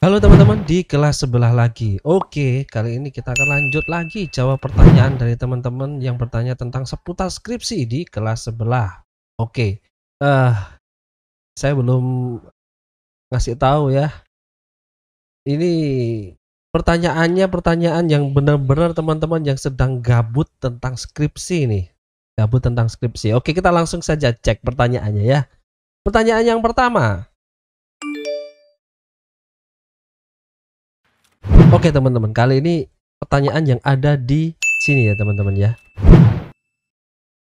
Halo teman-teman di kelas sebelah lagi. Oke, kali ini kita akan lanjut lagi jawab pertanyaan dari teman-teman yang bertanya tentang seputar skripsi di kelas sebelah. Oke, eh saya belum ngasih tahu ya. Ini pertanyaannya pertanyaan yang benar-benar teman-teman yang sedang gabut tentang skripsi nih. Gabut tentang skripsi. Oke, kita langsung saja cek pertanyaannya ya. Pertanyaan yang pertama. Oke teman-teman, kali ini pertanyaan yang ada di sini ya teman-teman ya.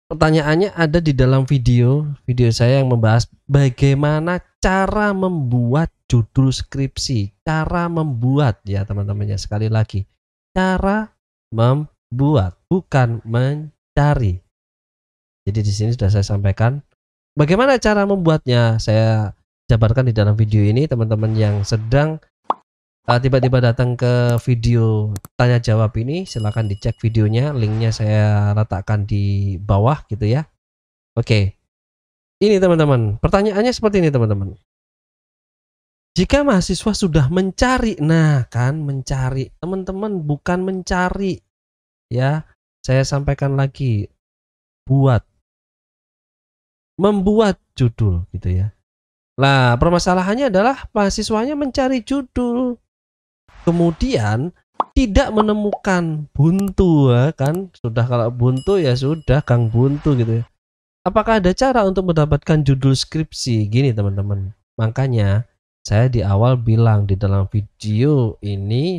Pertanyaannya ada di dalam video saya yang membahas bagaimana cara membuat judul skripsi. Cara membuat ya teman-teman ya, sekali lagi. Cara membuat, bukan mencari. Jadi di sini sudah saya sampaikan bagaimana cara membuatnya. Saya jabarkan di dalam video ini. Teman-teman yang sedang tiba-tiba datang ke video tanya jawab ini, silahkan dicek videonya, linknya saya letakkan di bawah gitu ya. Oke, ini teman-teman, pertanyaannya seperti ini teman-teman. Jika mahasiswa sudah mencari, nah kan mencari, teman-teman, bukan mencari ya, saya sampaikan lagi, membuat judul gitu ya. Nah, permasalahannya adalah mahasiswanya mencari judul, kemudian tidak menemukan, buntu ya kan. Sudah, kalau buntu ya sudah Kang buntu gitu ya. Apakah ada cara untuk mendapatkan judul skripsi? Gini teman-teman, makanya saya di awal bilang di dalam video ini,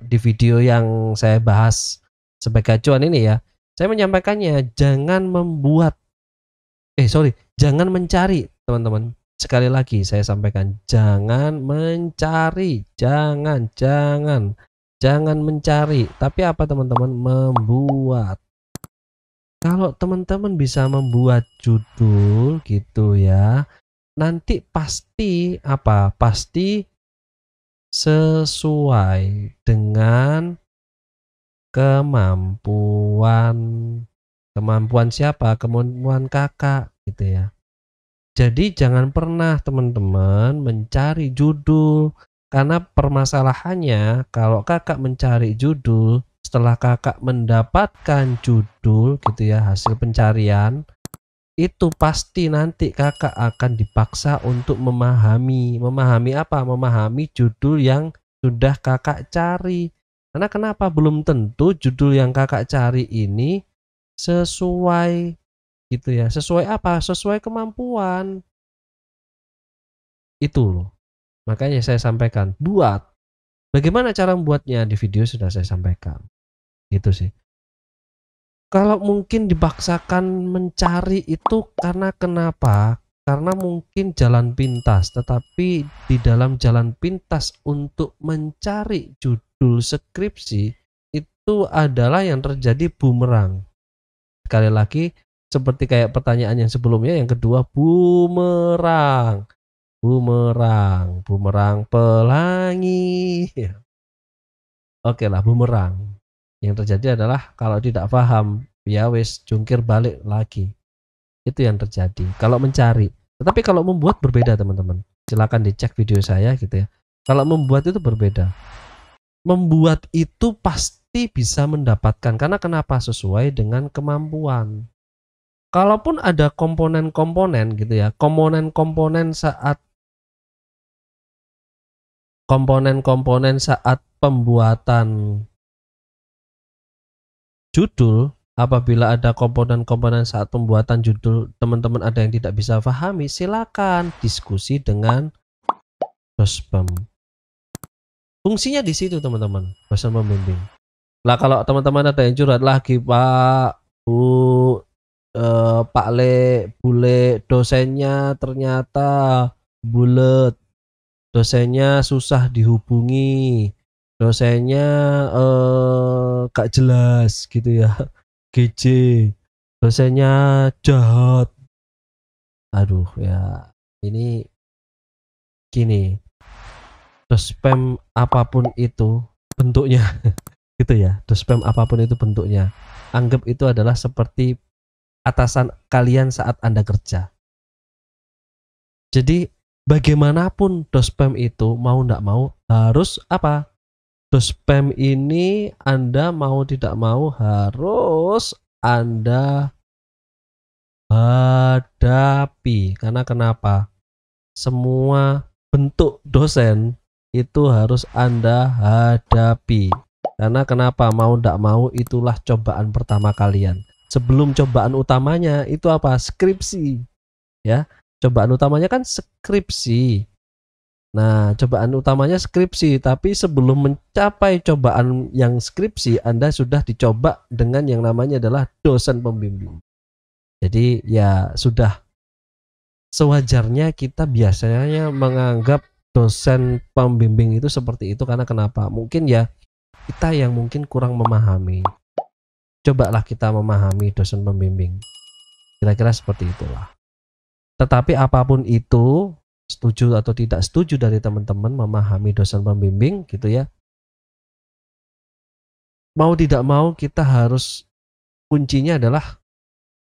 di video yang saya bahas sebagai acuan ini ya, saya menyampaikannya jangan jangan mencari teman-teman. Sekali lagi saya sampaikan, jangan mencari, jangan mencari, tapi apa teman-teman, membuat. Kalau teman-teman bisa membuat judul gitu ya, nanti pasti apa? Pasti sesuai dengan kemampuan siapa? Kemampuan kakak gitu ya. Jadi jangan pernah teman-teman mencari judul, karena permasalahannya kalau kakak mencari judul, setelah kakak mendapatkan judul gitu ya, hasil pencarian, itu pasti nanti kakak akan dipaksa untuk memahami apa? Memahami judul yang sudah kakak cari. Karena kenapa? Belum tentu judul yang kakak cari ini sesuai gitu ya. Sesuai apa? Sesuai kemampuan. Itu loh. Makanya saya sampaikan, buat. Bagaimana cara membuatnya? Di video sudah saya sampaikan. Gitu sih. Kalau mungkin dipaksakan mencari itu karena kenapa? Karena mungkin jalan pintas, tetapi di dalam jalan pintas untuk mencari judul skripsi itu adalah yang terjadi bumerang. Sekali lagi, seperti kayak pertanyaan yang sebelumnya, yang kedua, bumerang pelangi. Oke lah, bumerang. Yang terjadi adalah kalau tidak paham, ya wis jungkir balik lagi. Itu yang terjadi kalau mencari. Tetapi kalau membuat berbeda teman-teman. Silakan dicek video saya gitu ya. Kalau membuat itu berbeda. Membuat itu pasti bisa mendapatkan, karena kenapa? Sesuai dengan kemampuan. Kalaupun ada komponen-komponen gitu ya, komponen-komponen saat pembuatan judul, apabila ada komponen-komponen saat pembuatan judul teman-teman ada yang tidak bisa pahami, silakan diskusi dengan dospem. Fungsinya di situ teman-teman, dosen pembimbing. Lah kalau teman-teman ada yang curhat lagi, Pak, Bu, Pak Le, Bule, dosennya ternyata bulet, dosennya susah dihubungi, dosennya gak jelas gitu ya, GJ, dosennya jahat. Aduh ya, ini gini, dospem apapun itu bentuknya gitu ya, dospem apapun itu bentuknya, anggap itu adalah seperti atasan kalian saat Anda kerja. Jadi bagaimanapun dospem itu mau ndak mau harus apa? Dospem ini Anda mau tidak mau harus Anda hadapi. Karena kenapa? Semua bentuk dosen itu harus Anda hadapi. Karena kenapa? Mau ndak mau itulah cobaan pertama kalian. Sebelum cobaan utamanya itu apa? Skripsi. Ya, cobaan utamanya kan skripsi. Nah, cobaan utamanya skripsi, tapi sebelum mencapai cobaan yang skripsi, Anda sudah dicoba dengan yang namanya adalah dosen pembimbing. Jadi ya sudah sewajarnya kita biasanya menganggap dosen pembimbing itu seperti itu karena kenapa? Mungkin ya kita yang mungkin kurang memahami. Cobalah kita memahami dosen pembimbing. Kira-kira seperti itulah. Tetapi apapun itu, setuju atau tidak setuju dari teman-teman memahami dosen pembimbing gitu ya. Mau tidak mau kita harus, kuncinya adalah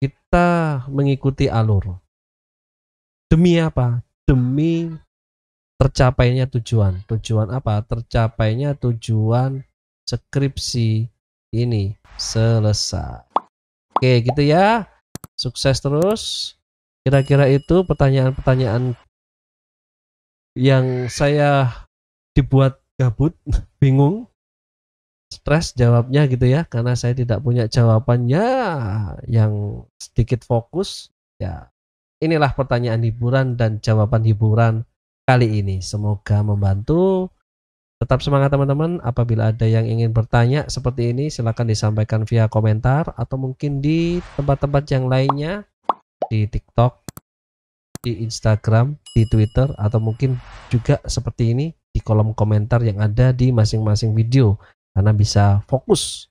kita mengikuti alur. Demi apa? Demi tercapainya tujuan. Tujuan apa? Tercapainya tujuan skripsi ini selesai. Oke, gitu ya. Sukses terus. Kira-kira itu pertanyaan-pertanyaan yang saya dibuat gabut, bingung, stres jawabnya gitu ya, karena saya tidak punya jawabannya yang sedikit fokus. Ya, inilah pertanyaan hiburan dan jawaban hiburan kali ini. Semoga membantu. Tetap semangat teman-teman. Apabila ada yang ingin bertanya seperti ini, silakan disampaikan via komentar atau mungkin di tempat-tempat yang lainnya, di TikTok, di Instagram, di Twitter, atau mungkin juga seperti ini di kolom komentar yang ada di masing-masing video, karena bisa fokus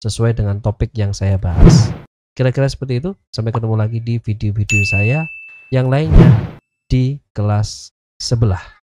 sesuai dengan topik yang saya bahas. Kira-kira seperti itu. Sampai ketemu lagi di video-video saya yang lainnya di kelas sebelah.